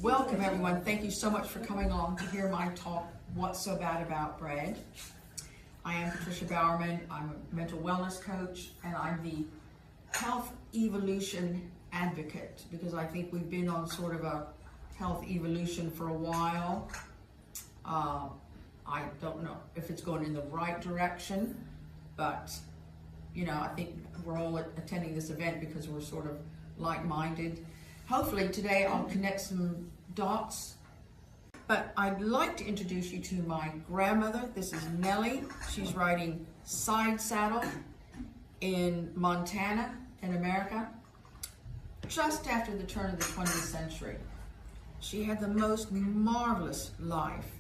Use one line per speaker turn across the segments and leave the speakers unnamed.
Welcome everyone. Thank you so much for coming along to hear my talk, What's So Bad About Bread? I am Patricia Bowerman. I'm a mental wellness coach and I'm the health evolution advocate because I think we've been on sort of a health evolution for a while. I don't know if it's going in the right direction, but I think we're all attending this event because we're sort of like-minded. Hopefully today I'll connect some dots, but I'd like to introduce you to my grandmother. This is Nellie. She's riding side saddle in Montana in America just after the turn of the 20th century. She had the most marvelous life,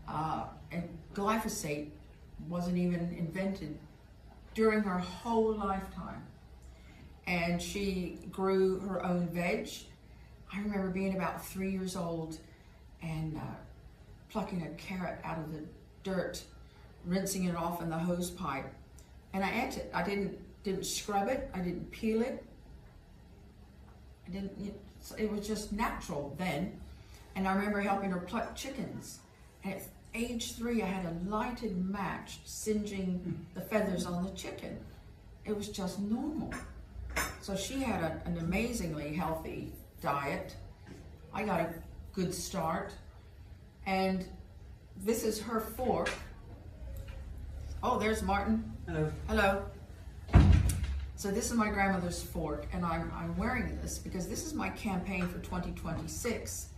and glyphosate wasn't even invented during her whole lifetime. And she grew her own veg. I remember being about 3 years old and plucking a carrot out of the dirt, rinsing it off in the hose pipe, and I ate it. I didn't scrub it. I didn't peel it. It was just natural then. And I remember helping her pluck chickens. And at age 3, I had a lighted match singeing the feathers on the chicken. It was just normal. So she had an amazingly healthy diet. I got a good start. And this is her fork. Oh, there's Martin.
Hello.
Hello. So this is my grandmother's fork, and I'm wearing this because this is my campaign for 2026.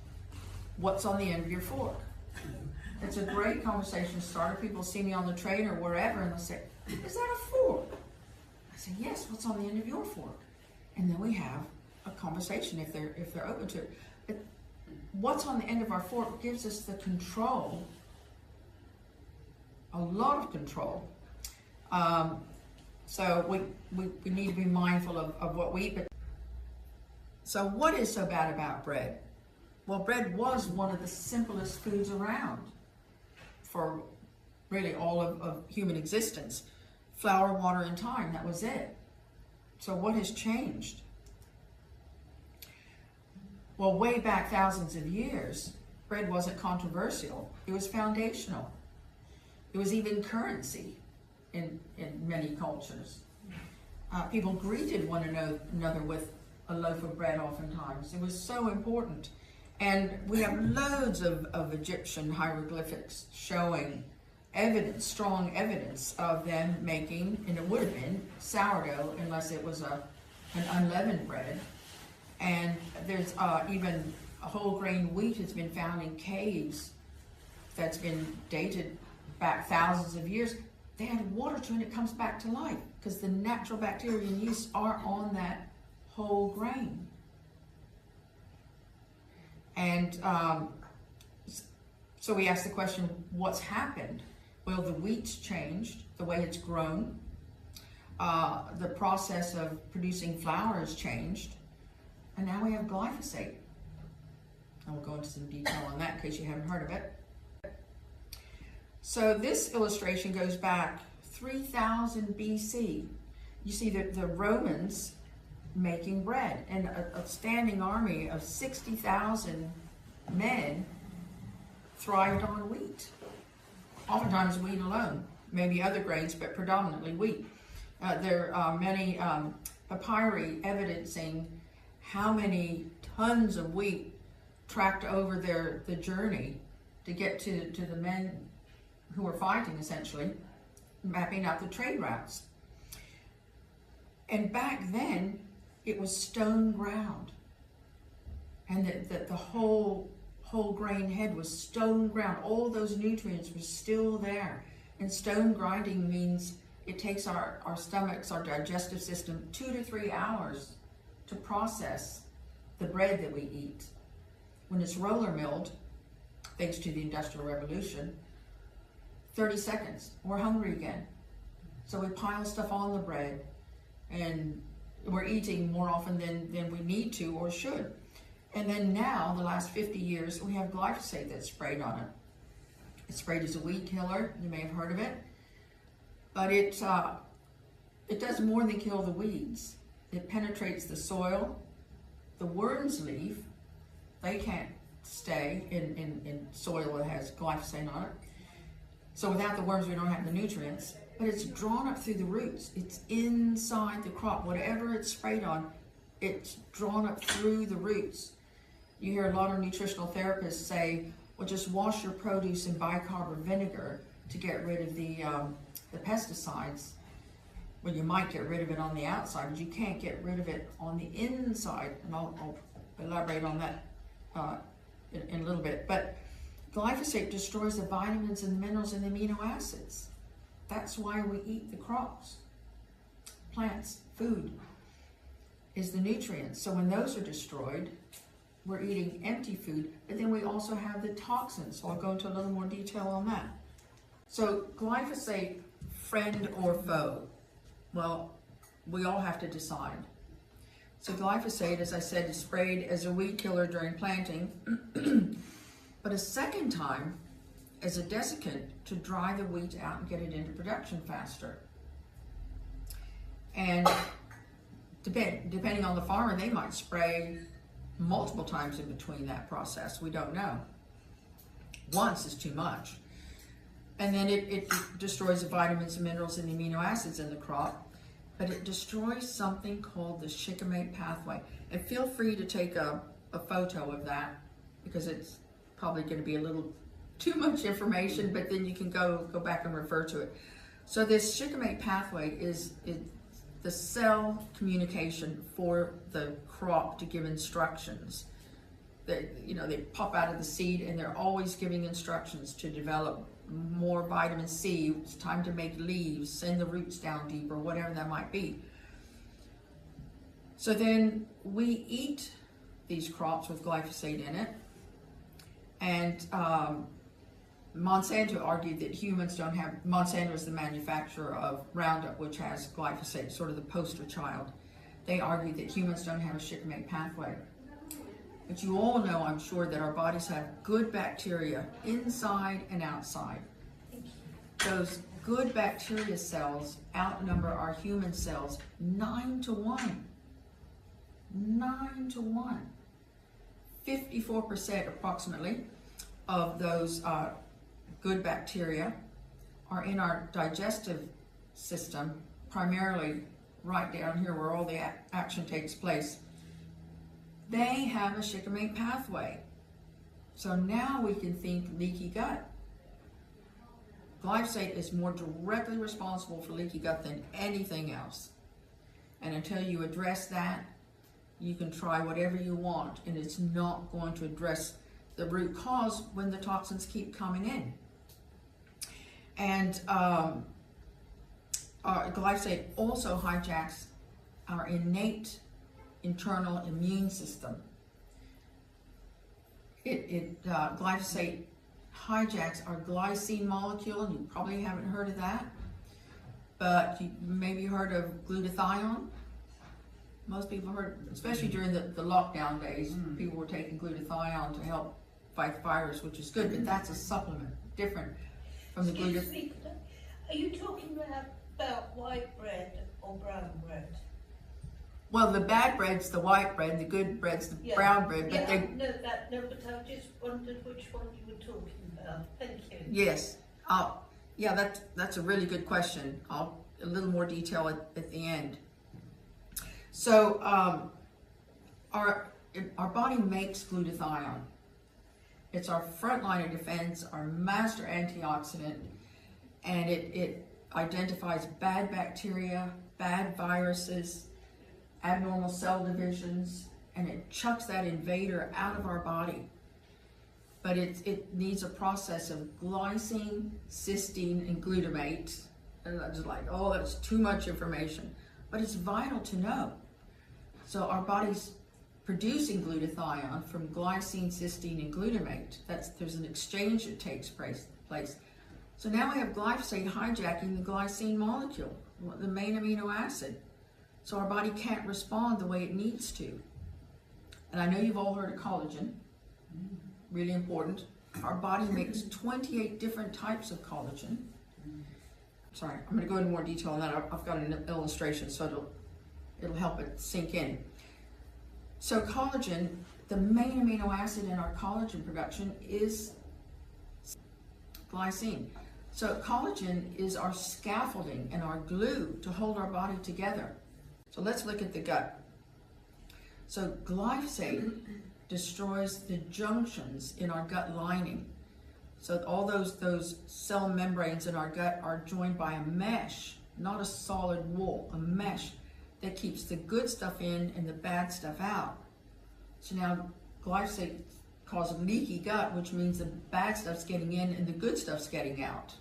What's on the end of your fork? It's a great conversation starter. People see me on the train or wherever and they'll say, is that a fork? I say, yes, what's on the end of your fork? And then we have a conversation if they're open to it. But what's on the end of our fork gives us the control, a lot of control. So we need to be mindful of what we eat. But so what is so bad about bread? Well, bread was one of the simplest foods around for really all of human existence. Flour, water, and time, that was it. So what has changed? Well, way back thousands of years, bread wasn't controversial. It was foundational. It was even currency in many cultures. People greeted one another with a loaf of bread oftentimes. It was so important. And we have loads of Egyptian hieroglyphics showing evidence, strong evidence of them making, and it would have been sourdough unless it was an unleavened bread. And there's even a whole grain wheat has been found in caves that's been dated back thousands of years. They add water to it and it comes back to life because the natural bacteria and yeast are on that whole grain. And so we ask the question, what's happened? Well, the wheat's changed, the way it's grown. The process of producing flour has changed. And now we have glyphosate. And we'll go into some detail on that in case you haven't heard of it. So this illustration goes back 3000 BC. You see the Romans making bread, and a standing army of 60,000 men thrived on wheat. Oftentimes wheat alone, maybe other grains, but predominantly wheat. There are many papyri evidencing how many tons of wheat tracked over the journey to get to the men who were fighting, essentially, mapping out the trade routes. And back then, it was stone ground. And the whole grain head was stone ground. All those nutrients were still there. And stone grinding means it takes our stomachs, our digestive system, 2 to 3 hours to process the bread that we eat. When it's roller milled, thanks to the Industrial Revolution, 30 seconds, we're hungry again. So we pile stuff on the bread and we're eating more often than we need to or should. And then now, the last 50 years, we have glyphosate that's sprayed on it. It's sprayed as a weed killer. You may have heard of it. But it does more than kill the weeds. It penetrates the soil. The worms leave. They can't stay in soil that has glyphosate on it. So without the worms, we don't have the nutrients, but it's drawn up through the roots. It's inside the crop. Whatever it's sprayed on, it's drawn up through the roots. You hear a lot of nutritional therapists say, well, just wash your produce in bicarb or vinegar to get rid of the pesticides. Well, you might get rid of it on the outside, but you can't get rid of it on the inside. And I'll elaborate on that in a little bit. But glyphosate destroys the vitamins and the minerals and the amino acids. That's why we eat the crops. Plants, food, is the nutrients. So when those are destroyed, we're eating empty food, but then we also have the toxins. So I'll go into a little more detail on that. So glyphosate, friend or foe? Well, we all have to decide. So glyphosate, as I said, is sprayed as a weed killer during planting, but a second time as a desiccant to dry the wheat out and get it into production faster. And depending on the farmer, they might spray multiple times in between that process. We don't know. Once is too much. And then it destroys the vitamins and minerals and the amino acids in the crop, but it destroys something called the shikimate pathway. And feel free to take a photo of that, because it's probably going to be a little too much information, but then you can go back and refer to it. So this shikimate pathway is the cell communication for the crop to give instructions. They pop out of the seed and they're always giving instructions to develop more vitamin C. It's time to make leaves, send the roots down deeper, whatever that might be. So then we eat these crops with glyphosate in it, and Monsanto argued that humans don't have. Monsanto is the manufacturer of Roundup, which has glyphosate, sort of the poster child. They argued that humans don't have a shikimate pathway. But you all know, I'm sure, that our bodies have good bacteria inside and outside. Those good bacteria cells outnumber our human cells 9 to 1. 9 to 1. 54% approximately of those good bacteria are in our digestive system, primarily right down here where all the action takes place. They have a shikimate pathway. So now we can think leaky gut. Glyphosate is more directly responsible for leaky gut than anything else. And until you address that, you can try whatever you want, and it's not going to address the root cause when the toxins keep coming in. And glyphosate also hijacks our innate internal immune system. Glyphosate hijacks our glycine molecule, and you probably haven't heard of that, but you maybe heard of glutathione. Most people heard, especially during the lockdown days, people were taking glutathione to help fight the virus, which is good, but that's a supplement, different from the glutathione.
Are you talking about white bread or brown bread?
Well, the bad bread's the white bread, the good bread's the brown bread. But
but I just wondered which one you were talking about. Thank you.
Yes. That's a really good question. A little more detail at the end. So our body makes glutathione. It's our front line of defense, our master antioxidant, and it identifies bad bacteria, bad viruses, abnormal cell divisions, and it chucks that invader out of our body. But it needs a process of glycine, cysteine, and glutamate. And I'm just like, oh, that's too much information. But it's vital to know. So our body's producing glutathione from glycine, cysteine, and glutamate. There's an exchange that takes place. So now we have glyphosate hijacking the glycine molecule, the main amino acid. So our body can't respond the way it needs to. And I know you've all heard of collagen, really important. Our body makes 28 different types of collagen. Sorry, I'm going to go into more detail on that. I've got an illustration, so it'll help it sink in. So collagen, the main amino acid in our collagen production is glycine. So collagen is our scaffolding and our glue to hold our body together. So let's look at the gut. So glyphosate destroys the junctions in our gut lining. So all those cell membranes in our gut are joined by a mesh, not a solid wall, a mesh that keeps the good stuff in and the bad stuff out. So now glyphosate causes leaky gut, which means the bad stuff's getting in and the good stuff's getting out.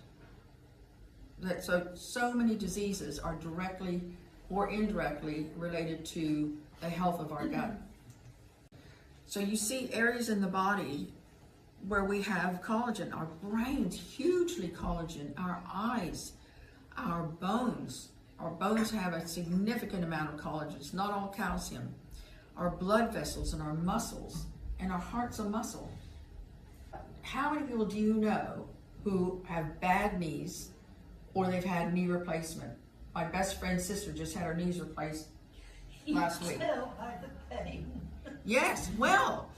So many diseases are directly or indirectly related to the health of our gut. So you see areas in the body where we have collagen. Our brain's hugely collagen, our eyes, our bones. Our bones have a significant amount of collagen. It's not all calcium. Our blood vessels and our muscles, and our heart's a muscle. How many people do you know who have bad knees or they've had knee replacement? My best friend's sister just had her knees replaced last week.
Tell by the pain.
Yes, well,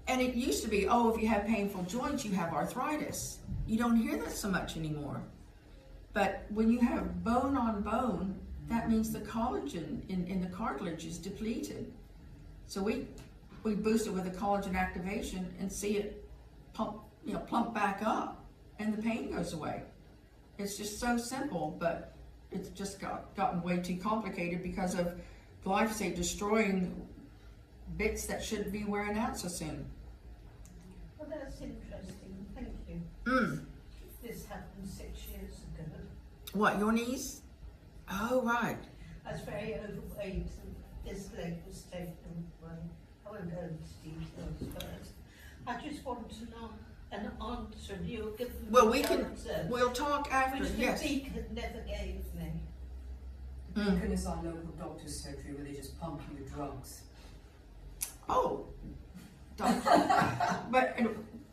and it used to be, oh, if you have painful joints, you have arthritis. You don't hear that so much anymore. But when you have bone on bone, that means the collagen in the cartilage is depleted. So we boost it with a collagen activation and see it plump back up, and the pain goes away. It's just so simple, but it's just gotten way too complicated because of glyphosate destroying bits that shouldn't be wearing out so soon.
Well, that's interesting. Thank you. This happened 6 years ago.
What, your knees? Oh, right.
I was very overweight and this leg was taken away. I won't go into details, but I just want to know an answer. You'll give me
Well,
answer,
we'll talk after,
which the
yes.
beacon never gave me.
Beacon is our local doctor's surgery where they just pump you with drugs.
Oh, doctor. But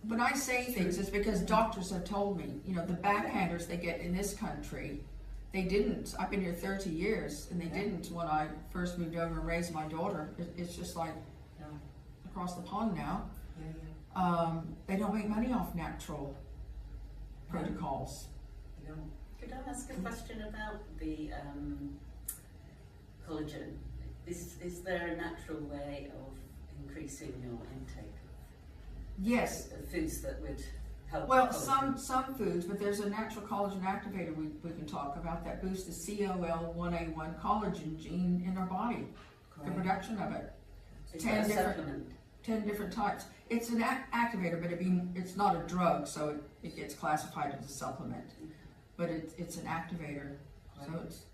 when I say things, it's because doctors have told me, the backhanders they get in this country, they didn't. I've been here 30 years, and they didn't when I first moved over and raised my daughter. It's just like across the pond now. They don't make money off natural protocols.
They don't.
Could I ask a question about the collagen? Is there a natural way of increasing your intake
Yes.
of foods that would help?
Well,
collagen?
some foods, but there's a natural collagen activator we can talk about that boosts the COL1A1 collagen gene in our body, the production of it.
Is that a supplement?
10 different types. It's an activator, but it's not a drug, so it gets classified as a supplement. But it's an activator, so it's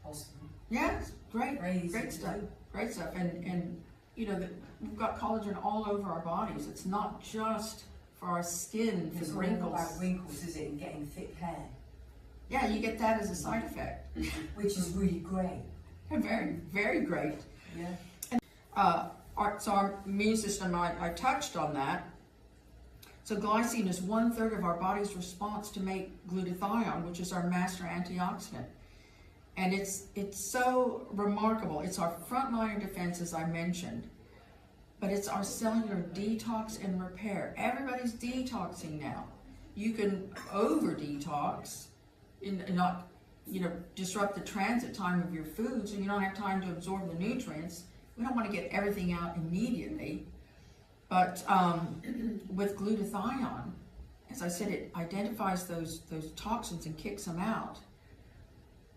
Awesome.
yeah, it's great,
Crazy
great
to
stuff,
do.
great stuff. And we've got collagen all over our bodies. It's not just for our skin, for
It's
the
all
wrinkles.
about wrinkles, is it, and getting thick hair,
Yeah, you get that as a side effect.
which is really great.
Very, very great.
Yeah.
So our immune system, I touched on that. So glycine is 1/3 of our body's response to make glutathione, which is our master antioxidant. And it's so remarkable. It's our front line of defense, as I mentioned, but it's our cellular detox and repair. Everybody's detoxing now. You can over detox and not, disrupt the transit time of your food, so you don't have time to absorb the nutrients. We don't want to get everything out immediately. But with glutathione, as I said, it identifies those toxins and kicks them out.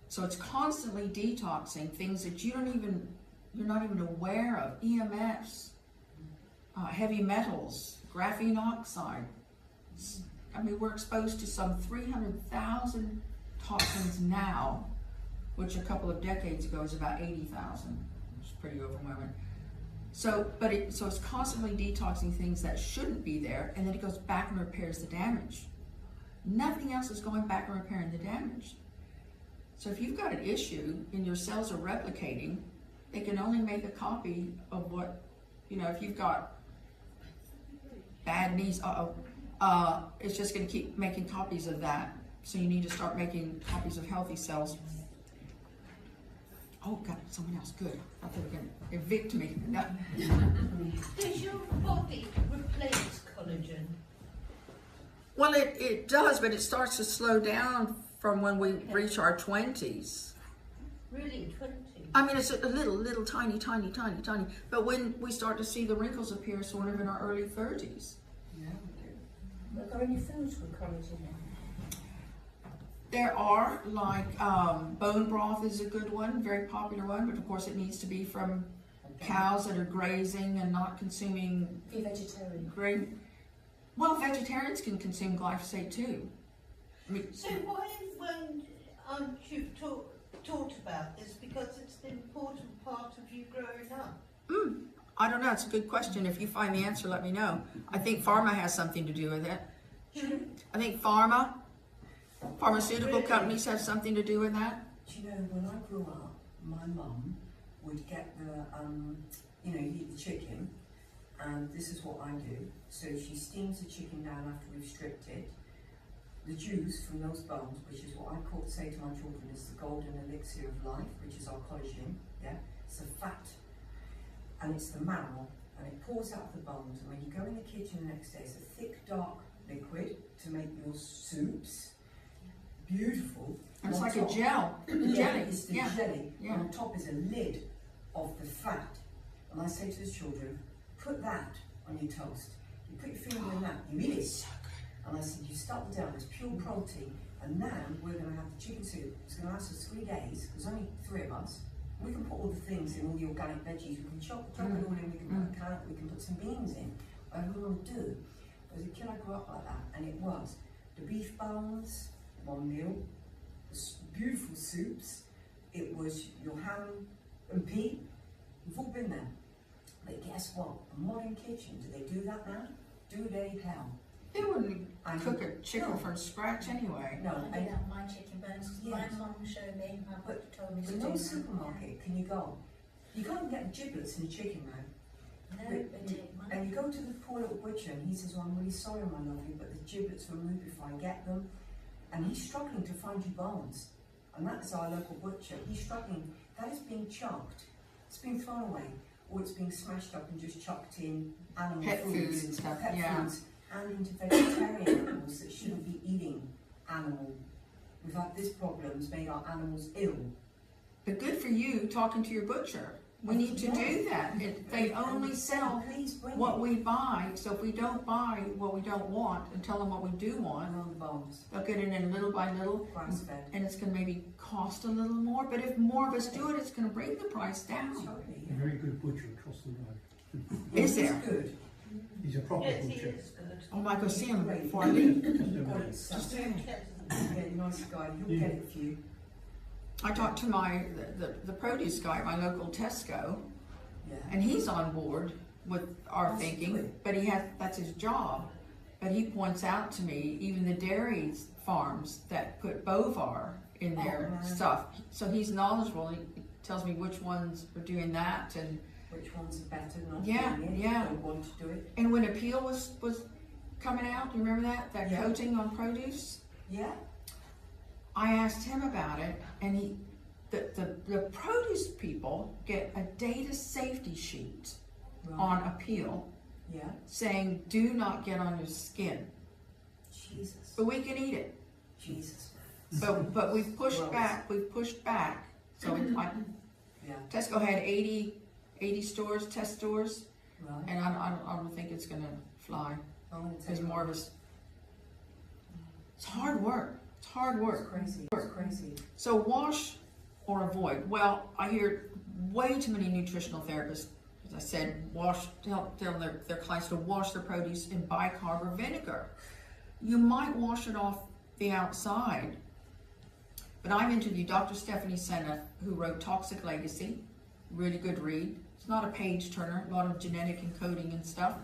So it's constantly detoxing things that you're not even aware of. EMFs, heavy metals, graphene oxide. I mean, we're exposed to some 300,000 toxins now, which a couple of decades ago was about 80,000. It's pretty overwhelming. So it's constantly detoxing things that shouldn't be there, and then it goes back and repairs the damage. Nothing else is going back and repairing the damage. So if you've got an issue and your cells are replicating, they can only make a copy of what, if you've got bad knees, it's just going to keep making copies of that. So you need to start making copies of healthy cells. Oh, God, someone else. Good. I thought they were going to evict me. No.
Does your body replace collagen?
Well, it does, but it starts to slow down from when we reach our 20s.
Really, 20?
I mean, it's a little tiny. But when we start to see the wrinkles appear sort of in our early 30s.
Yeah, we do.
Are there any foods with collagen in?
There are, like, bone broth is a good one, very popular one, but of course it needs to be from cows that are grazing and not consuming
Be vegetarian.
great. Well, vegetarians can consume glyphosate too. I mean,
So why, when you taught about this, because it's an important part of you growing up?
I don't know, it's a good question. If you find the answer, let me know. I think pharma has something to do with it. I think pharmaceutical
Really?
companies have something to do with that.
Do you know, when I grew up, my mum would get the, you know, you eat the chicken, and this is what I do. So she steams the chicken down after we've stripped it. The juice from those bones, which is what I say to my children, is the golden elixir of life, which is our collagen, yeah? It's the fat, and it's the marrow, and it pours out of the bones, and when you go in the kitchen the next day, it's a thick, dark liquid to make your soups. Beautiful.
And it's
On
like
top-
a gel.
Yeah,
Jelly.
it's the
Yeah.
jelly.
Yeah.
And on top is a lid of the fat. And I say to the children, put that on your toast. You put your finger in that, you eat it. And I said, you start the day, it's pure protein. And now we're going to have the chicken soup. It's going to last us 3 days. There's only 3 of us. We can put all the things in, all the organic veggies. We can chop it all in. We can put a carrot. We can put some beans in. Whatever we want to do. As a kid, I grew up like that, and it was the beef bones, one meal, beautiful soups. It was your ham and pea. We've all been there. But guess what? A modern kitchen, do they do that now? Do they hell?
They wouldn't
I
cook a chicken
no.
from scratch anyway.
No,
I do that my chicken bones.
Yes.
My mum showed me. My butcher told me to
but
do
no
that.
supermarket can you go. You can't get giblets in a chicken now.
No, they take money.
And you go to the poor little butcher and he says, oh, I'm really sorry, my lovely, but the giblets were removed before I get them. And he's struggling to find you bones. And that's our local butcher. He's struggling. That is being chucked. It's being thrown away. Or it's being smashed up and just chucked in animal
Pet food
foods,
and stuff,
pet
yeah.
foods, and into vegetarian animals that shouldn't be eating animal. We've had this problem, it's made our animals ill.
But good for you talking to your butcher. We need to do that. They only sell
Please bring
what
it.
we buy, so if we don't buy what we don't want and tell them what we do want,
And on the bones,
they'll get it in little by little,
grass fed.
and it's going to maybe cost a little more. But if more of us do it, it's going to bring the price down.
Totally,
A very good butcher across the road.
Is
It's
there?
good.
He's a proper
Yes, he
butcher.
is good.
I might go see him before I leave.
Just
Got
over
it,
there.
so-
Just
Very
saying.
pleasant.
Yeah, nice guy, he'll get it for you.
I talked to the produce guy at my local Tesco,
Yeah.
and he's on board with our
That's
thinking,
good.
but that's his job. But he points out to me even the dairy farms that put Bovar in their
Oh, man.
stuff. So he's knowledgeable. He tells me which ones are doing that, and
Which ones are better not
Yeah,
doing it,
yeah.
don't want to do it.
when Appeal was coming out, do you remember that
Yeah.
coating on produce?
Yeah,
I asked him about it, and the produce people get a data safety sheet
right.
on Appeal
Yeah,
saying do not get on your skin,
Jesus,
but we can eat it.
Jesus,
But we've pushed
Gross.
back. So it's like
yeah,
Tesco had 80 stores, test stores,
right.
and I don't think it's gonna fly.
I'm gonna
There's
take
more of us. It's hard work. It's hard
It's
work.
crazy, it's crazy.
So wash or avoid. Well, I hear way too many nutritional therapists, as I said, tell their clients to wash their produce in bicarb or vinegar. You might wash it off the outside, but I've interviewed Dr. Stephanie Senna, who wrote Toxic Legacy, really good read. It's not a page turner, a lot of genetic encoding and stuff.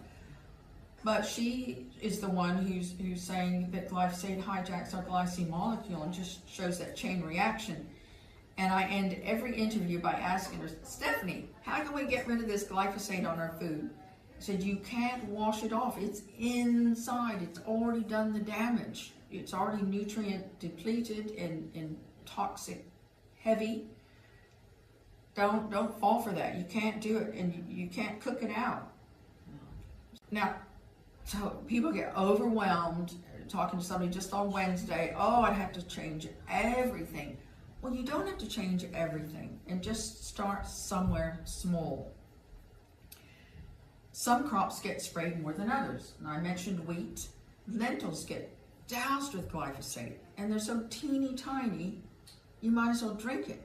But she is the one who's saying that glyphosate hijacks our glycine molecule and just shows that chain reaction. And I end every interview by asking her, Stephanie, how can we get rid of this glyphosate on our food? I said, you can't wash it off. It's inside. It's already done the damage. It's already nutrient depleted and toxic heavy. Don't fall for that. You can't do it, and you can't cook it out. Now, so people get overwhelmed talking to somebody just on Wednesday. Oh, I'd have to change everything. Well, you don't have to change everything, and just start somewhere small. Some crops get sprayed more than others. And I mentioned wheat. Lentils get doused with glyphosate, and they're so teeny tiny, you might as well drink it.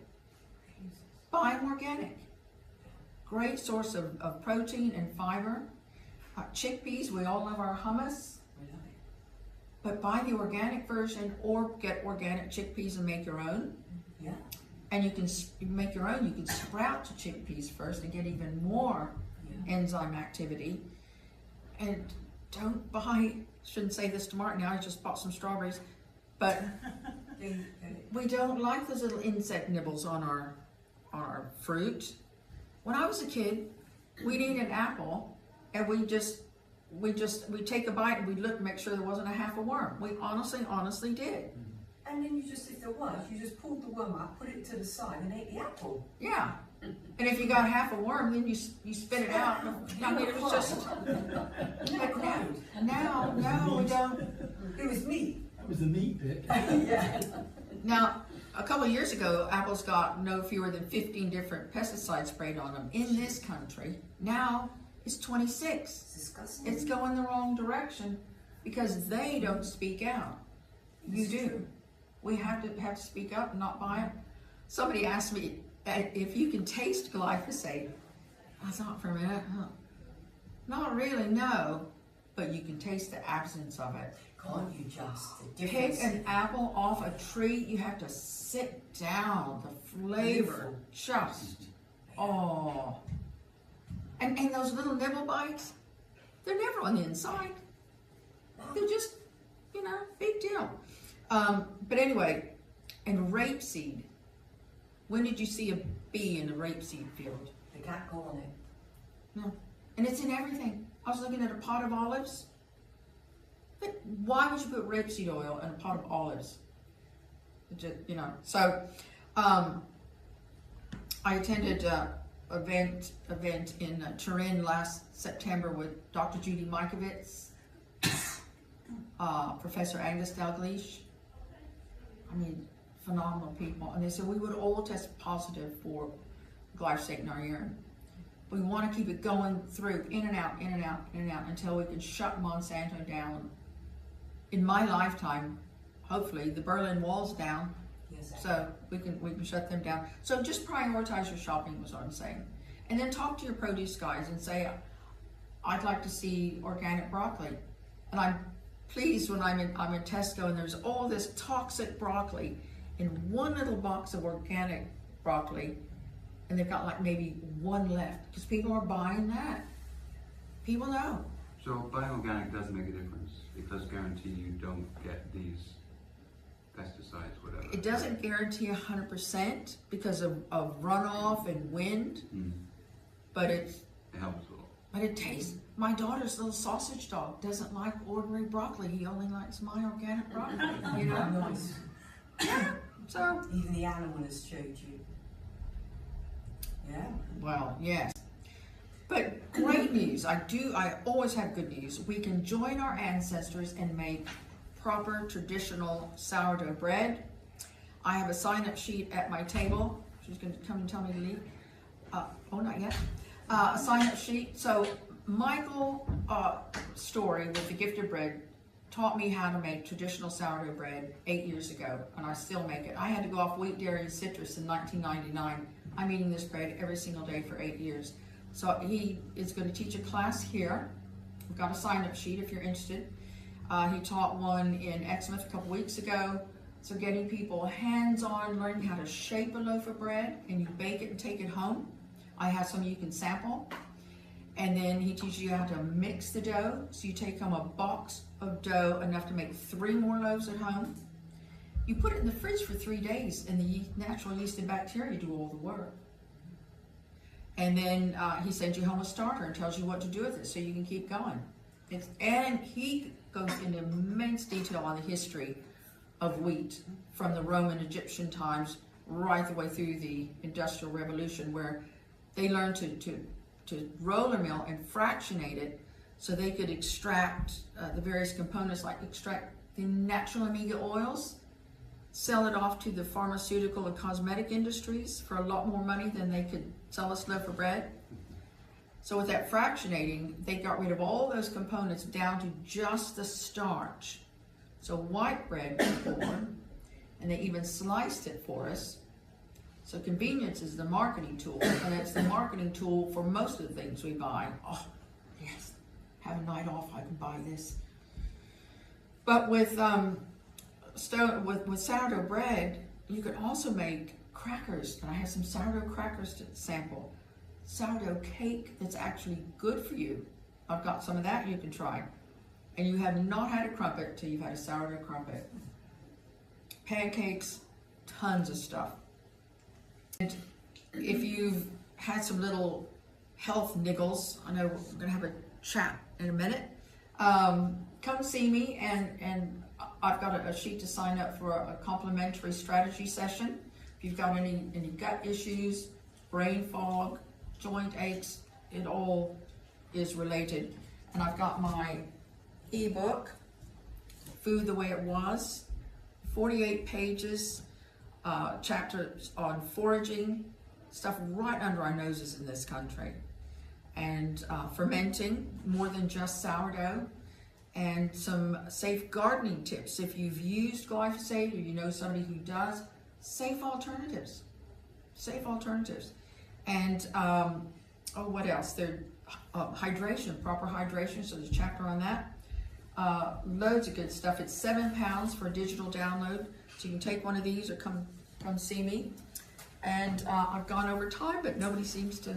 Buy them organic. Great source of protein and fiber. Chickpeas, we all love our hummus,
We love it.
but buy the organic version or get organic chickpeas and make your own.
Yeah.
And you can make your own. You can sprout to chickpeas first and get even more
Yeah.
enzyme activity. And don't buy, shouldn't say this to Mark now, I just bought some strawberries, but we don't like those little insect nibbles on our fruit. When I was a kid, we'd eat an apple and we take a bite and we'd look and make sure there wasn't a half a worm. We honestly did.
And then you just, if there was, you just pulled the worm out, put it to the side, and ate the apple.
Yeah. And if you got half a worm, then you spit it out. I mean, it was just. But now, no, we don't.
It was me.
That was the meat bit.
Yeah.
Now, a couple of years ago, apples got no fewer than 15 different pesticides sprayed on them in this country. Now it's 26.
It's disgusting.
It's going the wrong direction because they don't speak out. You
It's
do.
true.
We have to speak up and not buy it. Somebody asked me if you can taste glyphosate. I thought for a minute, not really, no, but you can taste the absence of it.
Can't you just? The
Pick
difference.
an apple off a tree, you have to sit down. The flavor, just, oh. And those little nibble bites, they're never on the inside. They're just, big deal. But anyway, and rapeseed. When did you see a bee in a rapeseed field?
The cat got on it.
No. And it's in everything. I was looking at a pot of olives. But why would you put rapeseed oil in a pot of olives? It just, So, I attended an event in Turin last September with Dr. Judy Mikovits, Professor Angus Dalgleish. I mean, phenomenal people. And they said we would all test positive for glyphosate in our urine. We want to keep it going through, in and out, until we can shut Monsanto down. In my lifetime, hopefully, the Berlin Wall's down,
Yes.
so we can shut them down. So just prioritize your shopping, was what I'm saying. And then talk to your produce guys and say, I'd like to see organic broccoli. And I'm pleased when I'm in Tesco and there's all this toxic broccoli in one little box of organic broccoli, and they've got like maybe one left because people are buying that. People know.
So buying organic does make a difference. It does guarantee you don't get these pesticides, whatever.
It doesn't guarantee 100% because of runoff and wind, but
It helps a lot.
but it tastes. My daughter's little sausage dog doesn't like ordinary broccoli. He only likes my organic broccoli.
Nice.
So,
Even the animal has showed you. Yeah.
well, yes. But great news. I always have good news. We can join our ancestors and make proper traditional sourdough bread. I have a sign-up sheet at my table. She's going to come and tell me to leave. Not yet. A sign-up sheet. So Michael Story with the Gifted Bread taught me how to make traditional sourdough bread 8 years ago, and I still make it. I had to go off wheat, dairy, and citrus in 1999. I'm eating this bread every single day for 8 years. So he is going to teach a class here. We've got a sign-up sheet if you're interested. He taught one in Exmouth a couple weeks ago. So getting people hands-on, learning how to shape a loaf of bread, and you bake it and take it home. I have some you can sample. And then he teaches you how to mix the dough. So you take home a box of dough, enough to make 3 more loaves at home. You put it in the fridge for 3 days, and the natural yeast and bacteria do all the work. And then he sends you home a starter and tells you what to do with it so you can keep going. And he goes into immense detail on the history of wheat from the Roman Egyptian times right the way through the Industrial Revolution, where they learned to roller mill and fractionate it so they could extract the various components, like extract the natural omega oils, sell it off to the pharmaceutical and cosmetic industries for a lot more money than they could sell us loaf of bread. So with that fractionating, they got rid of all those components down to just the starch. So white bread was born, and they even sliced it for us. So convenience is the marketing tool, and it's the marketing tool for most of the things we buy. Oh, yes, have a night off, I can buy this. But with with sourdough bread, you can also make crackers, and I have some sourdough crackers to sample. Sourdough cake that's actually good for you. I've got some of that you can try. And you have not had a crumpet till you've had a sourdough crumpet. Pancakes, tons of stuff. And if you've had some little health niggles, I know we're gonna have a chat in a minute, come see me, and I've got a sheet to sign up for a complimentary strategy session. If you've got any gut issues, brain fog, joint aches, it all is related. And I've got my ebook, Food the Way It Was, 48 pages, chapters on foraging, stuff right under our noses in this country, and fermenting, more than just sourdough, and some safe gardening tips. If you've used glyphosate or you know somebody who does, safe alternatives. And what else? There, hydration, proper hydration, so there's a chapter on that. Loads of good stuff. It's £7 for a digital download, so you can take one of these or come see me. And I've gone over time, but nobody seems to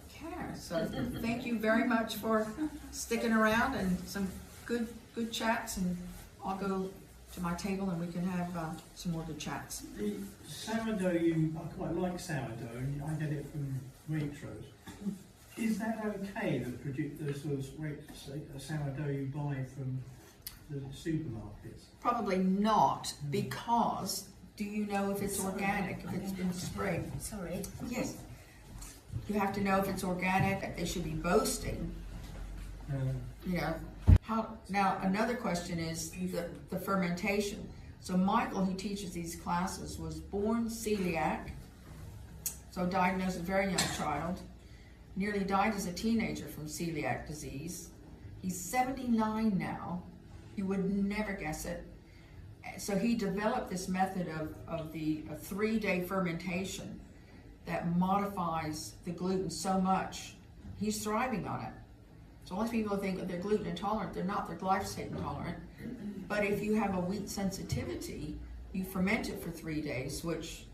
care. So thank you very much for sticking around, and some good chats, and I'll go to my table and we can have some more good chats.
The sourdough, I quite like sourdough, and I get it from Waitrose. Is that okay, the sort of sourdough you buy from the supermarkets?
Probably not, because do you know if it's organic, if it's been sprayed?
Sorry.
Yes. You have to know if it's organic. They should be boasting. You know, how, now another question is the fermentation. So Michael, who teaches these classes, was born celiac, so diagnosed as a very young child, nearly died as a teenager from celiac disease. He's 79 now. You would never guess it. So he developed this method of a 3-day fermentation that modifies the gluten so much. He's thriving on it. So a lot of people think that they're gluten intolerant. They're not, they're glyphosate intolerant. But if you have a wheat sensitivity, you ferment it for 3 days, which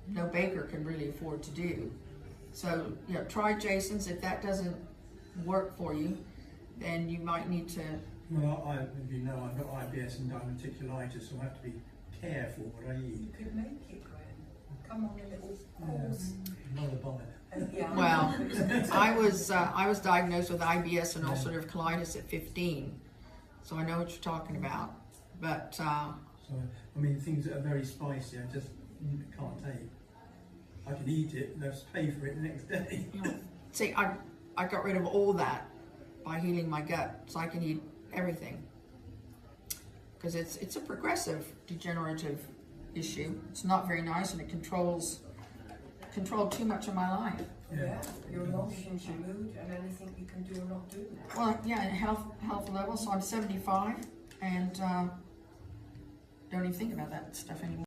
no baker can really afford to do. So, you know, try Jason's. If that doesn't work for you, then you might need to.
Well, as you know, I've got IBS and diverticulitis, so I have to be careful what I eat.
You could make it, Graham. Come on a little course.
Another bite.
Yeah.
Well, I was diagnosed with IBS and ulcerative colitis at 15, so I know what you're talking about. But
So, I mean, things that are very spicy, I just can't take. I can eat it and just pay for it the next day.
you know, see, I got rid of all that by healing my gut, so I can eat everything. Because it's a progressive degenerative issue. It's not very nice, and it controlled too much of my life.
Yeah, your emotions, your mood, and anything you can do or not do.
Well, yeah, and health level. So I'm 75, and don't even think about that stuff anymore.